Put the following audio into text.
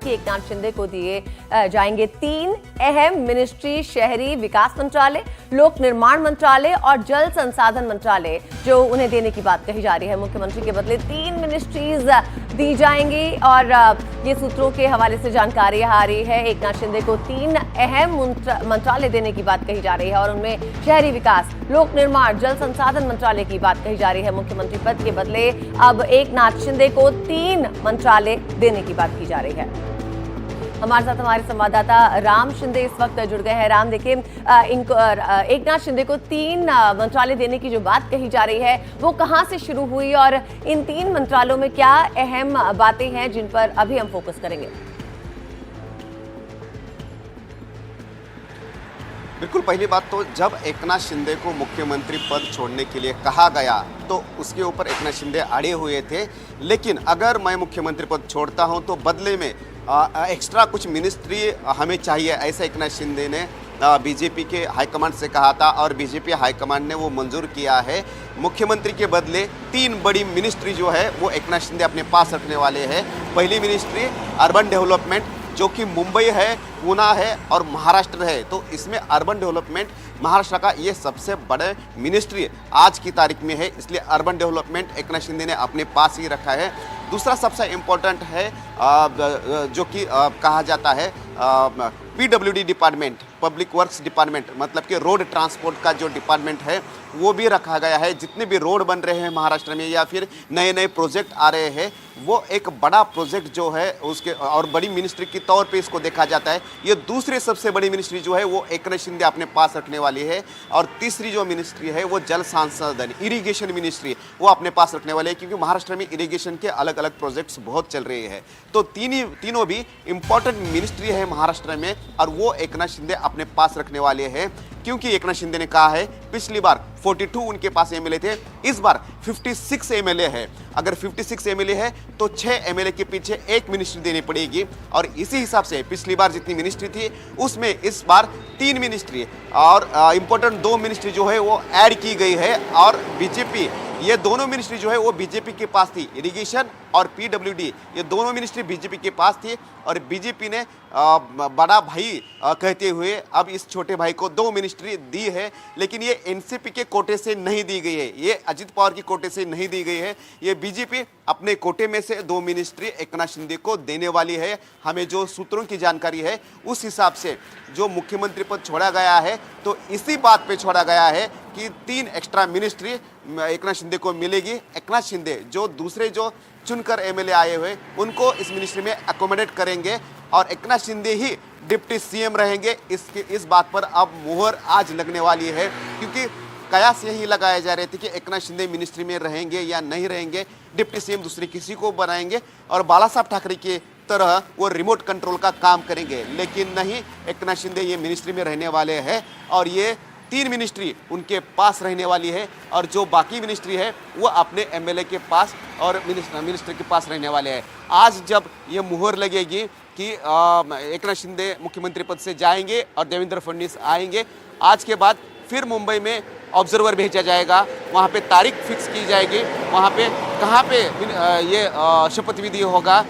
कि एकनाथ शिंदे को दिए जाएंगे 3 अहम मिनिस्ट्री, शहरी विकास मंत्रालय, लोक निर्माण मंत्रालय और जल संसाधन मंत्रालय, जो उन्हें देने की बात कही जा रही है। मुख्यमंत्री के बदले 3 मिनिस्ट्रीज दी जाएंगी और ये सूत्रों के हवाले से जानकारी आ रही है। एकनाथ शिंदे को 3 अहम मंत्रालय देने की बात कही जा रही है और उनमें शहरी विकास, लोक निर्माण, जल संसाधन मंत्रालय की बात कही जा रही है। मुख्यमंत्री पद के बदले अब एकनाथ शिंदे को 3 मंत्रालय देने की बात की जा रही है। हमारे साथ हमारे संवाददाता राम शिंदे इस वक्त जुड़ गए हैं। राम, देखिए, इनको एकनाथ शिंदे को 3 मंत्रालय देने की जो बात कही जा रही है वो कहां से शुरू हुई और इन 3 मंत्रालयों में क्या अहम बातें हैं जिन पर अभी हम फोकस करेंगे? बिल्कुल, पहली बात तो जब एकनाथ शिंदे को मुख्यमंत्री पद छोड़ने के लिए कहा गया तो उसके ऊपर एकनाथ शिंदे अड़े हुए थे। लेकिन अगर मैं मुख्यमंत्री पद छोड़ता हूं तो बदले में एक्स्ट्रा कुछ मिनिस्ट्री हमें चाहिए, ऐसा एकनाथ शिंदे ने बीजेपी के हाईकमांड से कहा था और बीजेपी हाईकमांड ने वो मंजूर किया है। मुख्यमंत्री के बदले 3 बड़ी मिनिस्ट्री जो है वो एकनाथ शिंदे अपने पास रखने वाले हैं। पहली मिनिस्ट्री अर्बन डेवलपमेंट, जो कि मुंबई है, पूना है और महाराष्ट्र है, तो इसमें अर्बन डेवलपमेंट महाराष्ट्र का ये सबसे बड़े मिनिस्ट्री आज की तारीख में है, इसलिए अर्बन डेवलपमेंट एकनाथ शिंदे ने अपने पास ही रखा है। दूसरा सबसे इम्पोर्टेंट है जो कि कहा जाता है PWD department, public works department, मतलब कि रोड ट्रांसपोर्ट का जो डिपार्टमेंट है वो भी रखा गया है। जितने भी रोड बन रहे हैं महाराष्ट्र में या फिर नए नए प्रोजेक्ट आ रहे हैं, वो एक बड़ा प्रोजेक्ट जो है उसके और बड़ी मिनिस्ट्री के तौर पे इसको देखा जाता है। ये दूसरी सबसे बड़ी मिनिस्ट्री जो है वो एकनाथ शिंदे अपने पास रखने वाली है और तीसरी जो मिनिस्ट्री है वो जल संसाधन, इरिगेशन मिनिस्ट्री, वो अपने पास रखने वाले हैं, क्योंकि महाराष्ट्र में इरिगेशन के अलग अलग प्रोजेक्ट्स बहुत चल रहे हैं। तो तीनों भी इंपॉर्टेंट मिनिस्ट्री है महाराष्ट्र में और वो एकनाथ शिंदे अपने पास रखने वाले हैं, क्योंकि एकनाथ शिंदे ने कहा है पिछली बार 42 उनके पास एमएलए थे, इस बार 56 एमएलए है। अगर 56 एमएलए है तो 6 एमएलए के पीछे 1 मिनिस्ट्री देनी पड़ेगी और इसी हिसाब से पिछली बार जितनी मिनिस्ट्री थी उसमें इस बार 3 मिनिस्ट्री और इंपॉर्टेंट 2 मिनिस्ट्री जो है वो ऐड की गई है। और बीजेपी, ये दोनों मिनिस्ट्री जो है वो बीजेपी के पास थी, इरिगेशन और PWD, ये दोनों मिनिस्ट्री बीजेपी के पास थी और बीजेपी ने बड़ा भाई कहते हुए अब इस छोटे भाई को 2 मिनिस्ट्री दी है। लेकिन ये एनसीपी के कोटे से नहीं दी गई है, ये अजित पवार की कोटे से नहीं दी गई है, ये बीजेपी अपने कोटे में से 2 मिनिस्ट्री एकनाथ शिंदे को देने वाली है। हमें जो सूत्रों की जानकारी है उस हिसाब से जो मुख्यमंत्री पद छोड़ा गया है तो इसी बात पे छोड़ा गया है कि 3 एक्स्ट्रा मिनिस्ट्री एकनाथ शिंदे को मिलेगी। एकनाथ शिंदे जो दूसरे जो चुनकर एमएलए आए हुए उनको इस मिनिस्ट्री में अकोमोडेट करेंगे और एकनाथ शिंदे ही डिप्टी सीएम रहेंगे। इस बात पर अब मुहर आज लगने वाली है, क्योंकि कयास यही लगाए जा रहे थे कि एकनाथ शिंदे मिनिस्ट्री में रहेंगे या नहीं रहेंगे, डिप्टी सीएम दूसरे किसी को बनाएंगे और बाला साहब ठाकरे के तरह वो रिमोट कंट्रोल का काम करेंगे। लेकिन नहीं, एकनाथ शिंदे ये मिनिस्ट्री में रहने वाले हैं और ये 3 मिनिस्ट्री उनके पास रहने वाली है और जो बाकी मिनिस्ट्री है वो अपने एमएलए के पास और मिनिस्टर के पास रहने वाले हैं। आज जब ये मुहर लगेगी कि एकनाथ शिंदे मुख्यमंत्री पद से जाएंगे और देवेंद्र फडणवीस आएंगे, आज के बाद फिर मुंबई में ऑब्जर्वर भेजा जाएगा, वहाँ पे तारीख फिक्स की जाएगी, वहाँ पे कहाँ पे ये शपथ विधि होगा।